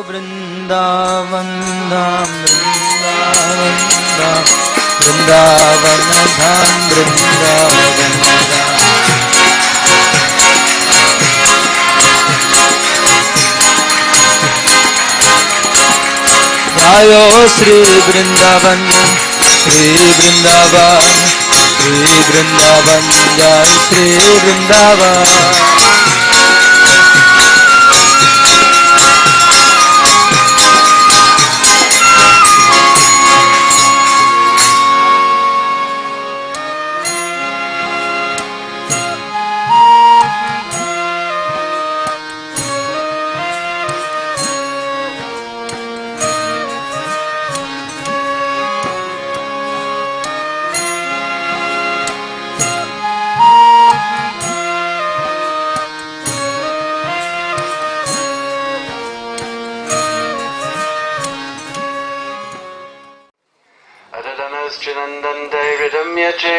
Vrindavan dham, Vrindavan dham, Vrindavan dham, Vrindavan dham. Jayo Sri Vrindavan, Sri Vrindavan, Sri Vrindavan, Jai Sri Vrindavan.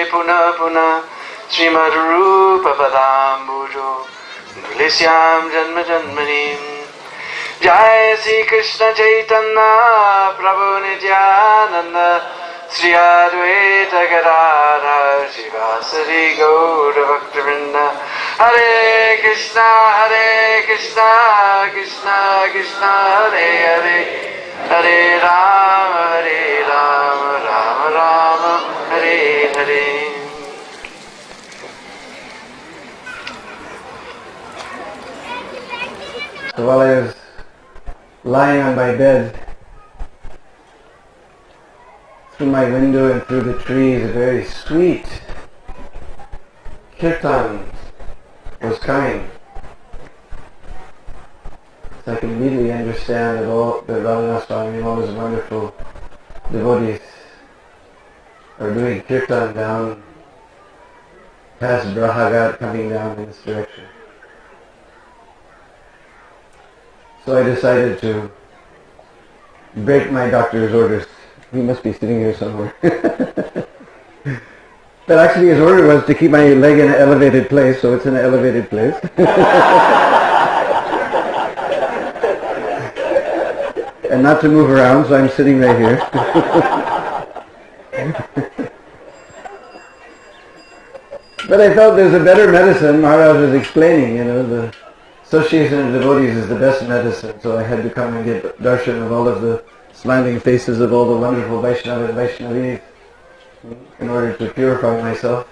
Puna puna Srimad Rupa Padambujo Nulisyam Janma Janmanim Jai Sri Krishna Chaitanya Prabhu Nityananda Sri Advaita Gadadhar Shivasari Gaura Bhaktivinoda Hare Krishna Krishna Krishna Hare Hare Hare Rama Rama Rama Hare Hare. So while I was lying on my bed, through my window and through the trees, a very sweet kirtan was coming. So I could immediately understand that Radha Swami and all his wonderful devotees are doing kirtan down past Ghat, coming down in this direction. So I decided to break my doctor's orders. He must be sitting here somewhere. But actually his order was to keep my leg in an elevated place, so it's in an elevated place. And not to move around, so I'm sitting right here. But I felt there's a better medicine. Maharaj was explaining, the association of devotees is the best medicine, so I had to come and get darshan of all of the smiling faces of all the wonderful Vaishnava and Vaishnavis in order to purify myself.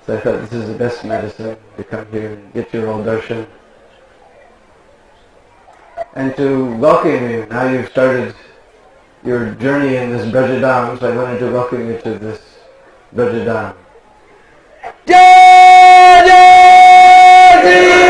So I thought this is the best medicine, to come here and get your all darshan. And to welcome you. Now you've started your journey in this Brajadam, so I wanted to welcome you to this Brajadam. Jai Jai Shri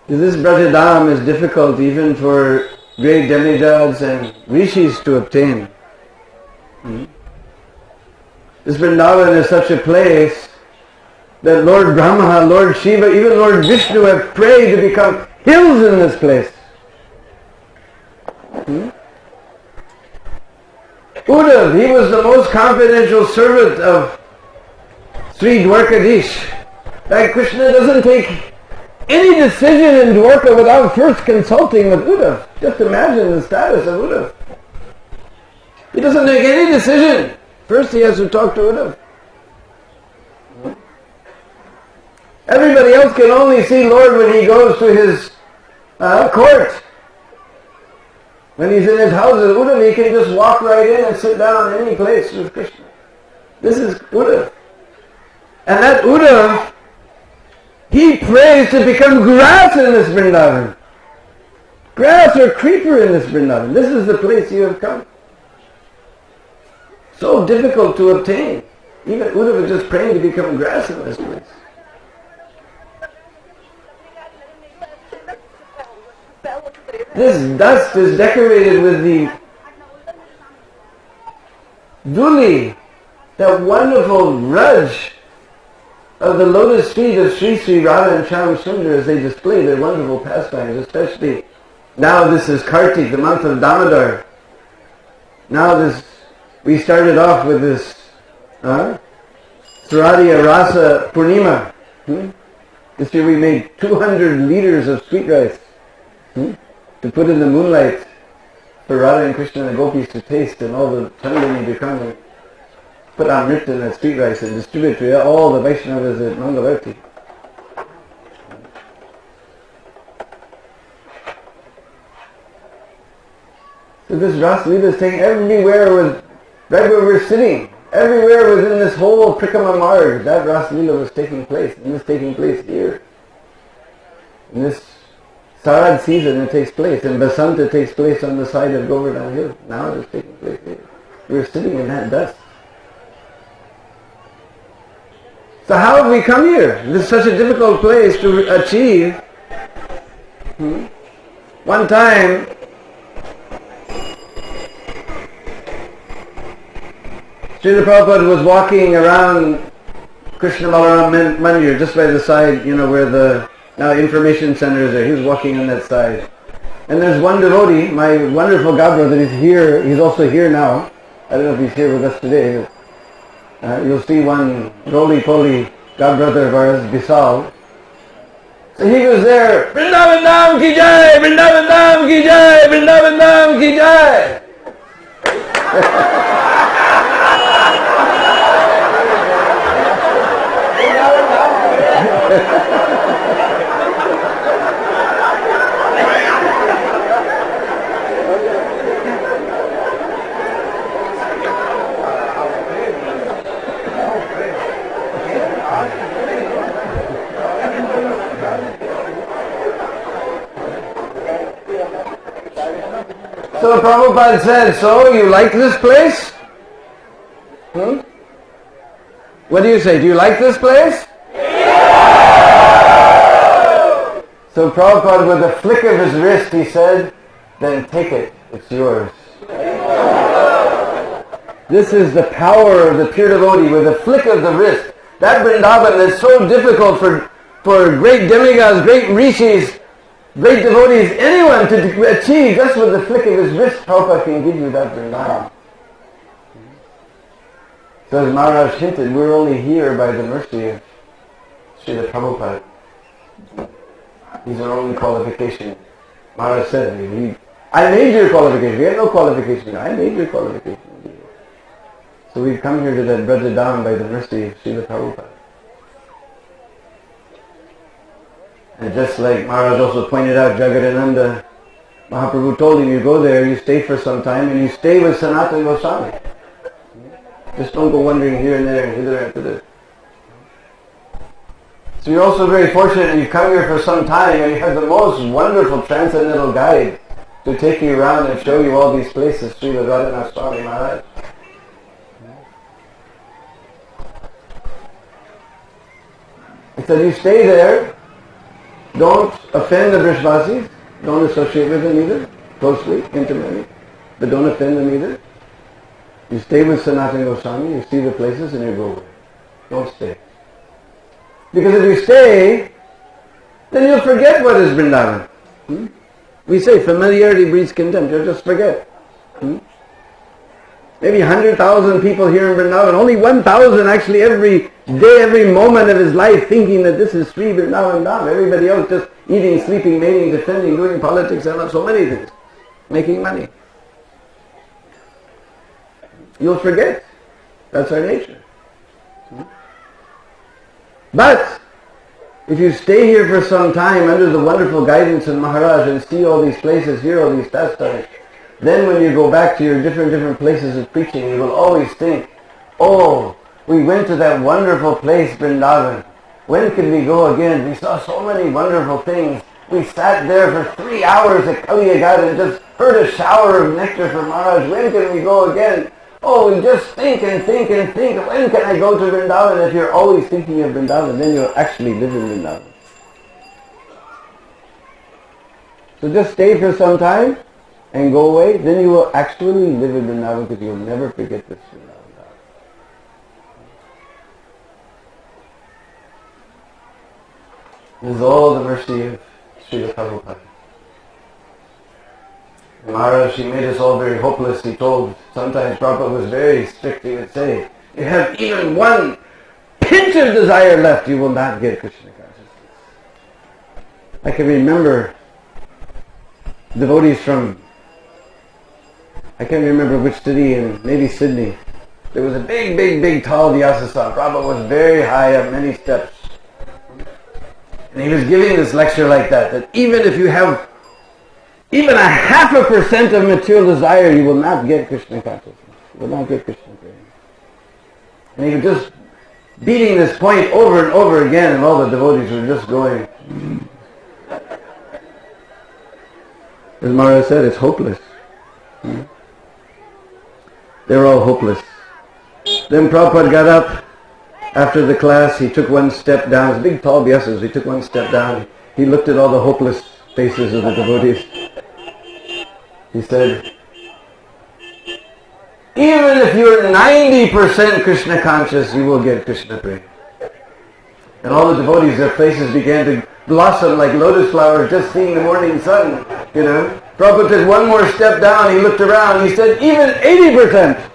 This Brajadam is difficult even for great demigods and rishis to obtain. This Vrindavan is such a place that Lord Brahma, Lord Shiva, even Lord Vishnu have prayed to become hills in this place. Uddhav, he was the most confidential servant of Sri Dwarkadish. That Krishna doesn't take any decision in Dwarka without first consulting with Uddhav. Just imagine the status of Uddhav. He doesn't make any decision. First he has to talk to Uddhav. Everybody else can only see Lord when he goes to his court. When he's in his house with Uddhav, he can just walk right in and sit down in any place with Krishna. This is Uddhav. And that Uddhav, he prays to become grass in this Vrindavan. Grass or creeper in this Vrindavan. This is the place you have come. So difficult to obtain. Even Uddhav is just praying to become grass in this place. This dust is decorated with the duli, that wonderful raj of the lotus feet of Sri Sri Radha and Shyam Sundar as they display their wonderful pastimes, especially now this is Kartik, the month of Damodar. Now we started off with this Swaradiya Rasa Purnima. This year we made 200 liters of sweet rice to put in the moonlight for Radha and Krishna and the gopis to taste, and all the Chandani to come and put amrit in that sweet rice and distribute to all the Vaishnavas at Mangalarti. So this Ras Leela is taking everywhere, right where we're sitting, everywhere within this whole Prikama Marg, that Ras Leela was taking place, and it's taking place here. In this Sarad season it takes place, and Basanta takes place on the side of Govardhan Hill. Now it is taking place here. We're sitting in that dust. So how have we come here? This is such a difficult place to achieve. One time, Srila Prabhupada was walking around Krishna Balaram Mandir, just by the side, where the now information centers are. He was walking on that side. And there's one devotee, my wonderful godbrother, is here. He's also here now. I don't know if he's here with us today. You'll see one roly-poly godbrother of ours, Bisal. So he was there, Vrindavan Dham ki jai, Vrindavan Dham ki jai, Vrindavan Dham ki jai. So Prabhupada said, so you like this place? What do you say? Do you like this place? So Prabhupada, with a flick of his wrist, he said, then take it, it's yours. This is the power of the pure devotee, with a flick of the wrist. That Vrindavan is so difficult for great demigods, great rishis, great devotees, anyone to achieve just with the flick of his wrist. Prabhupada can give you that Vrindavan. So as Maharaj hinted, we're only here by the mercy of Srila Prabhupada. He's our only qualification. Maharaj said, I made your qualification. We had no qualification. I made your qualification. So we've come here to that Brajadam by the mercy of Srila Prabhupada. And just like Maharaj also pointed out, Jagadananda, Mahaprabhu told him, you go there, you stay for some time, and you stay with Sanatana Goswami. Just don't go wandering here and there and hither and thither. So you're also very fortunate that you've come here for some time and you have the most wonderful transcendental guide to take you around and show you all these places, Srila Radhanath Swami Maharaj. He said, you stay there, don't offend the Vrishvasis, don't associate with them either, closely, intimately, but don't offend them either. You stay with Sanatana Goswami, you see the places and you go away. Don't stay. Because if you stay, then you'll forget what is Vrindavan. We say familiarity breeds contempt, you'll just forget. Maybe 100,000 people here in Vrindavan, only 1,000 actually every day, every moment of his life thinking that this is Sri Vrindavan Dham. Everybody else just eating, sleeping, mating, defending, doing politics, and so many things. Making money. You'll forget. That's our nature. But if you stay here for some time under the wonderful guidance of Maharaj and see all these places, hear all these pastimes, then when you go back to your different places of preaching, you will always think, oh, we went to that wonderful place, Vrindavan. When can we go again? We saw so many wonderful things. We sat there for 3 hours at Kaliya Ghat and just heard a shower of nectar from Maharaj. When can we go again? Oh, we just think and think and think. When can I go to Vrindavan? If you're always thinking of Vrindavan, then you'll actually live in Vrindavan. So just stay for some time and go away. Then you will actually live in Vrindavan because you'll never forget this Vrindavan. This is all the mercy of Srila Prabhupada. Maharaj, he made us all very hopeless. He told, sometimes Prabhupada was very strict. He would say, you have even one pinch of desire left, you will not get Krishna consciousness. I can remember devotees from, I can't remember which city, in maybe Sydney. There was a big tall Vyasasana. Prabhupada was very high up, many steps. And he was giving this lecture like that even if you have even 0.5% of material desire, you will not get Krishna consciousness. You will not get Krishna prema. And he was just beating this point over and over again, and all the devotees were just going. As Maharaj said, it's hopeless. They were all hopeless. Then Prabhupada got up after the class. He took one step down. It was big tall Vyasas. He took one step down. He looked at all the hopeless faces of the devotees. He said, even if you're 90% Krishna conscious, you will get Krishna prema. And all the devotees, their faces began to blossom like lotus flowers just seeing the morning sun. Prabhupada took one more step down. He looked around. He said, even 80%.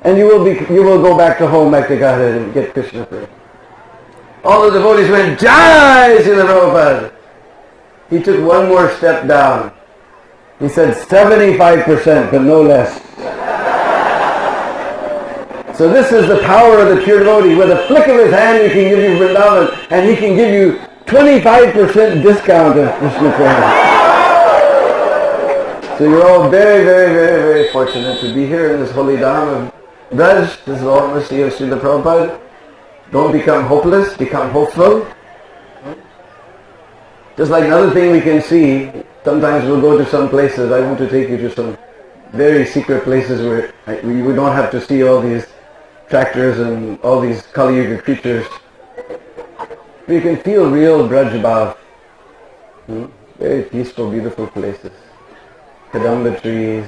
And you will go back to home, back to Ghat and get Krishna prema. All the devotees went, Jai Srila Prabhupada. He took one more step down. He said 75%, but no less. So this is the power of the pure devotee. With a flick of his hand, he can give you Vrindavan, and he can give you 25% discount of Krishna prema. So you're all very fortunate to be here in this holy Dham of Braj. This is all mercy of Srila Prabhupada. Don't become hopeless, become hopeful. Just like another thing we can see, sometimes we'll go to some places. I want to take you to some very secret places where we don't have to see all these tractors and all these Kaliya creatures. You can feel real Braj Bhav. Very peaceful, beautiful places. Kadamba trees.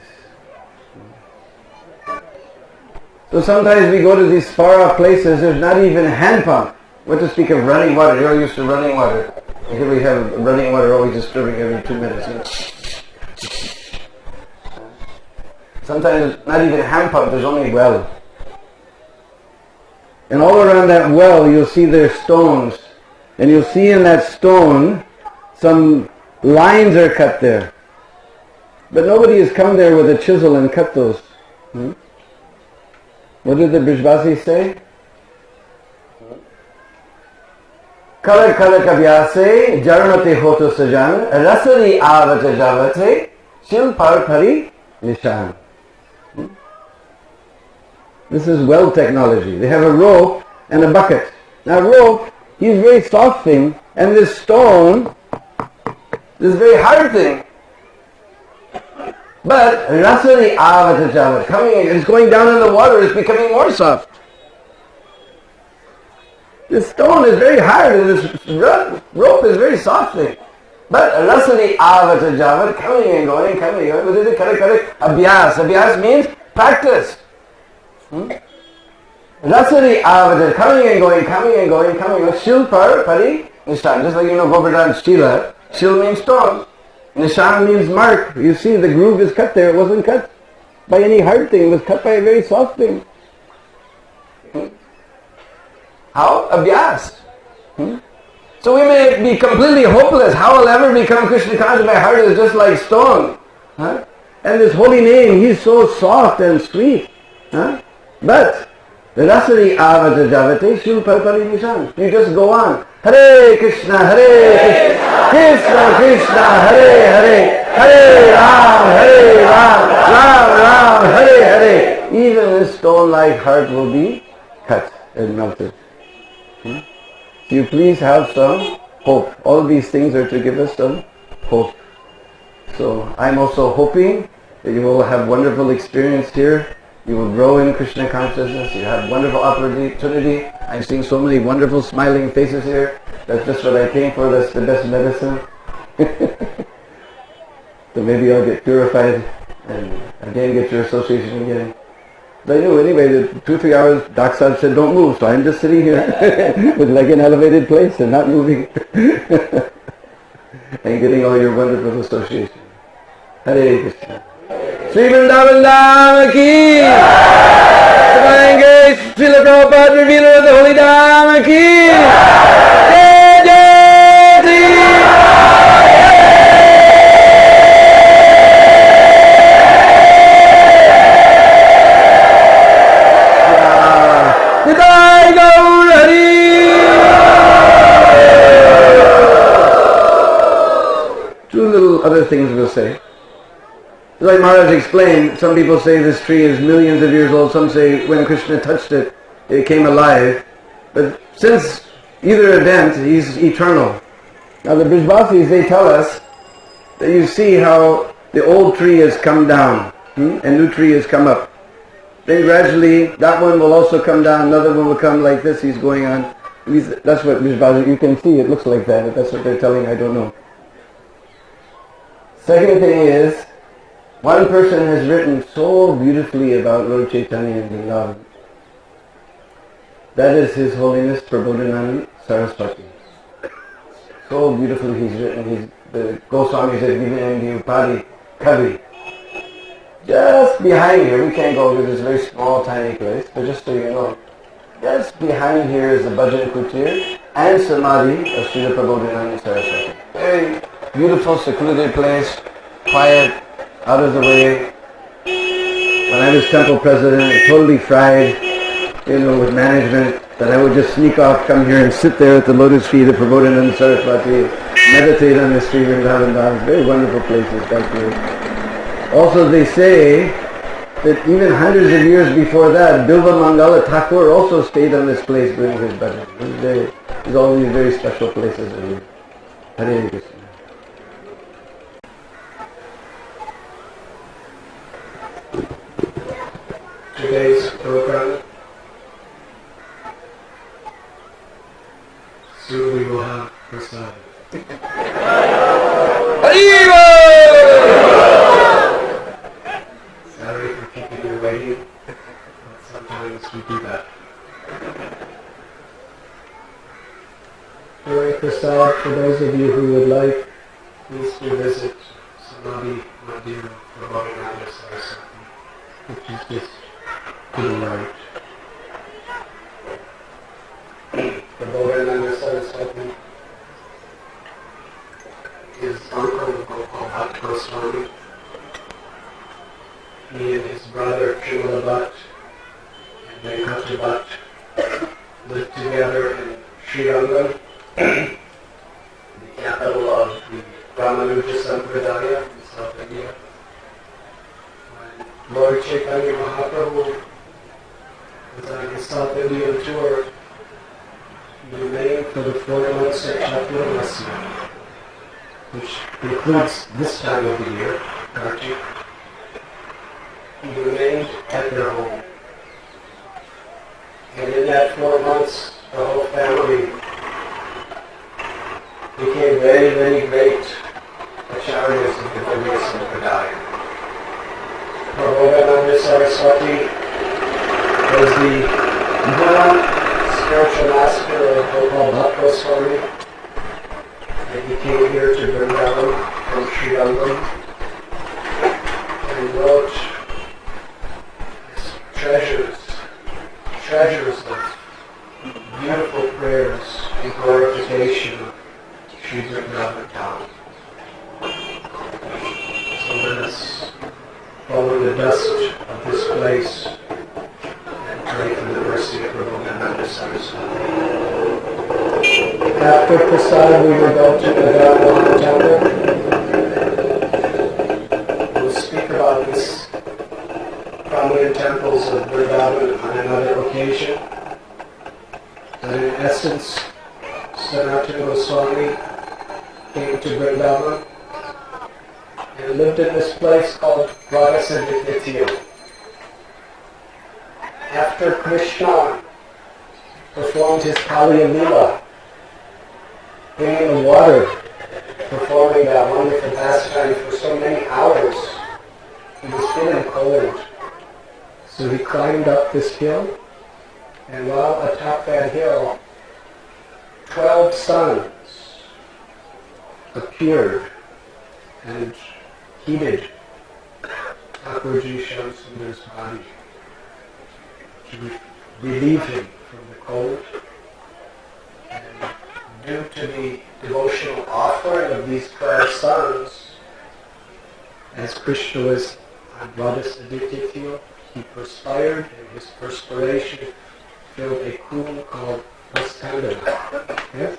So sometimes we go to these far off places, there's not even a hand pump. What to speak of running water? You're all used to running water. Here we have running water always disturbing every 2 minutes. Sometimes not even a hand pump, there's only a well. And all around that well you'll see there's stones. And you'll see in that stone some lines are cut there. But nobody has come there with a chisel and cut those. What did the Brijvasis say? Kala kala kavyase jarmate hoto sajan rasari avata javate shil par pari nishan. This is well technology. They have a rope and a bucket. Now rope, is a very soft thing, and this stone, this very hard thing. But rasari avata javat, it's going down in the water, it's becoming more soft. This stone is very hard and this rope is very soft thing. But rasari avata javat, coming and going. What is it? Correct. Abhyas. Abhyas means practice. Rasari avata, coming and going. Shil par pari nishan. Just like Govardhan's Shila. Shil means stone. Nishan means mark. You see the groove is cut there. It wasn't cut by any hard thing. It was cut by a very soft thing. How? Abhyas. So we may be completely hopeless. How will ever become Krishna conscious? My heart is just like stone. And this holy name, he's so soft and sweet. But rasari avata javate shil parpari nishan. You just go on. Hare Krishna, Krishna Krishna, Hare Ram, Ram Hare. Even this stone-like heart will be cut and melted. So you please have some hope. All these things are to give us some hope. So I'm also hoping that you will have wonderful experience here. You will grow in Krishna consciousness. You have wonderful opportunity. I'm seeing so many wonderful smiling faces here. That's just what I came for. That's the best medicine. So maybe I'll get purified and again get your association again. But I knew anyway that 2-3 hours, Dak Sahib said, don't move, so I'm just sitting here with like an elevated place and not moving and getting all your wonderful association. Hare Krishna. Sri Vrindavan Dham ki! Srila Prabhupada revealer of the Holy Dham ki! Jai Jai Sri! Nitai Gaur Hari! Two little other things we'll say. Like Maharaj explained, some people say this tree is millions of years old, some say when Krishna touched it, it came alive. But since either event, he's eternal. Now the Brijvasis, they tell us that you see how the old tree has come down, and new tree has come up. Then gradually, that one will also come down, another one will come like this, he's going on. That's what Brijvasis, you can see, it looks like that, if that's what they're telling, I don't know. Second thing is, one person has written so beautifully about Lord Chaitanya and Vrindavan. That is His Holiness Prabodhananda Saraswati. So beautifully he's written. The Goswamis have given him the Upadi Kavi. Just behind here, we can't go to this very small tiny place, but just so you know, just behind here is the Bhajan Kutir and Samadhi of Srila Prabodhananda Saraswati. Very beautiful, secluded place, quiet, out of the way. When I was temple president, I totally fried, with management, that I would just sneak off, come here and sit there at the lotus feet of Prabodhananda Saraswati, meditate on the Sri Vrindavan Dham. Very wonderful places, thank you. Also they say that even hundreds of years before that, Bilva Mangala Thakur also stayed on this place doing his bhajan. There's all these very special places in here. Hare Krishna. Today's program. Soon we will have prasad. Sorry for keeping you waiting, but sometimes we do that. During prasad, for those of you who would like, please do visit Samadhi Mandir Prabodhananda Saraswati, which is just to the right. Prabodhananda Saraswati, his uncle Gopal Bhatt Goswami, he and his brother Chula Bhatt and Venkata Bhatt lived together in Srirangam, the capital of the Ramanuja Sampradaya in South India. When Lord Chaitanya Mahaprabhu was on his South Indian tour, he remained for the 4 months at Chaturmasya, which includes this time of the year, Kartik. He remained at their home. And in that 4 months, the whole family became very, very great acharyas of the Kaliya Sampradaya. Prabodhananda Saraswati was the spiritual master of Gopal Bhatt Goswami, and he came here to Vrindavan from Srirangam and wrote treasures of beautiful prayers in glorification of Sri Vrindavan Town. So let us follow the dust of this place and pray for the mercy of Prabodhananda Saraswati. After prasad, we will go to the Vrindavan temple. We'll speak about this prominent temples of Vrindavan on another occasion. But in essence, Sanatana Goswami came to Vrindavan and lived in this place called Ragasaditya. After Krishna performed his Kaliya Lila, bringing the water, performing that wonderful pastime for so many hours, he was feeling cold. So So he climbed up this hill, and while atop that hill, 12 suns appeared and heated Thakurji Shamsundar's body to relieve him from the cold. And due to the devotional offering of these 12 suns, as Krishna was on Radha's Aditya field, he perspired, and his perspiration filled a pool called Vaskandana. Yes?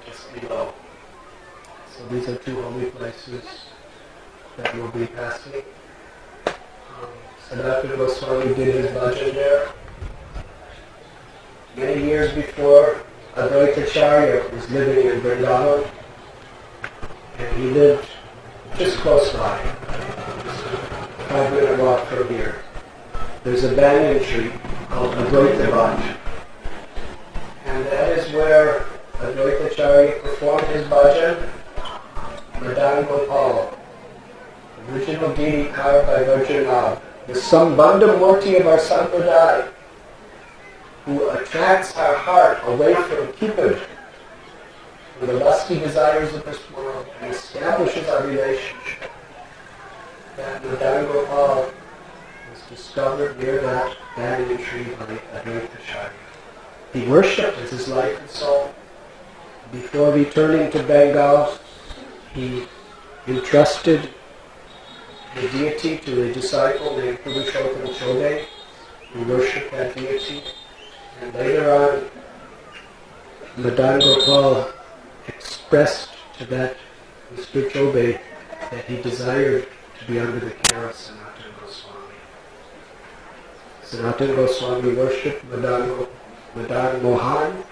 Just below. So these are two holy places that will be passing. Sanatana Goswami did his bhajan there. Many years before, Advaitacharya was living in Vrindavan, and he lived just close by, just a 5-minute walk from here. There's a banyan tree called Advaita Ghat, and that is where Advaitacharya performed his bhajan. Madan Gopal, original deity carved by Vajranath, the Sambandha Murti of our Sampradaya, who attracts our heart away from Cupid, from the lusty desires of this world, and establishes our relationship. That Madan Gopal was discovered near that banyan tree by Advaitacharya. He worshipped as his life and soul. Before returning to Bengal, he entrusted the deity to a disciple named Purushottam Chobe, who worshipped that deity. And later on, Madan Gopal expressed to that Mr. Chobe that he desired to be under the care of Sanatana Goswami. Sanatana Goswami worshipped Madan Mohan.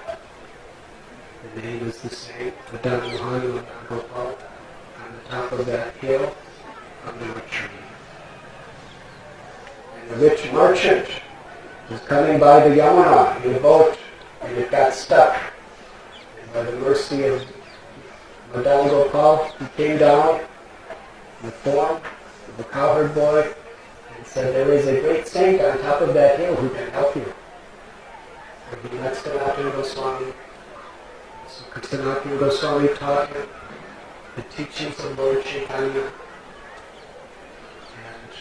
The name is the same, Madan Mohan, Madan Gopal, on the top of that hill under a tree. And the rich merchant was coming by the Yamuna in a boat, and it got stuck. And by the mercy of Madan Gopal, he came down in the form of a cowherd boy and said, "There is a great saint on top of that hill who can help you." And he met Sanatana Goswami. So Sanatana Goswami taught him the teachings of Lord Chaitanya and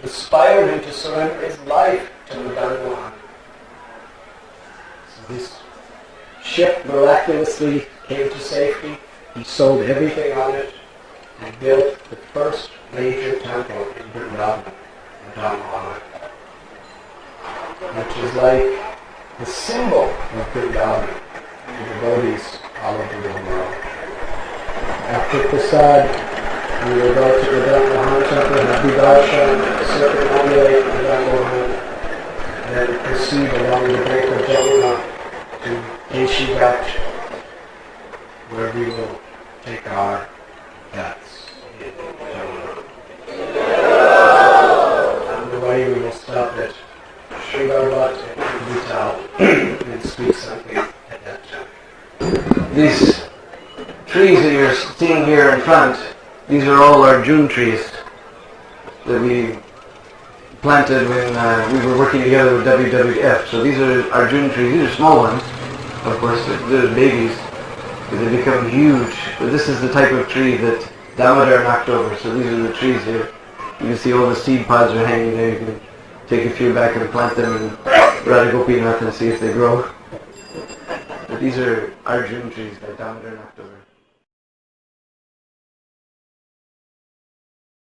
inspired him to surrender his life to Madan Mohan. So this ship miraculously came to safety. He sold everything on it and built the first major temple in Vrindavan, Madan Mohan, which is like the symbol of Vrindavan to devotees all over the world. After Prasad, we will go to Madan Mohan temple, have Darshan, circumambulate Madan Mohan, and then proceed along the bank of Jamuna to Keshi Ghat, where we will take our baths in Jamuna. On the way we will stop at Srigarbat and Vital and speak something at that time. These trees that you're seeing here in front, these are all our June trees that we planted when we were working together with WWF. So these are our June trees. These are small ones, of course. They're babies, but they become huge. But this is the type of tree that Damodar knocked over. So these are the trees here. You can see all the seed pods are hanging there. You can take a few back and plant them in Radha Gopinath and see if they grow. But these are our June trees that Damodar knocked over.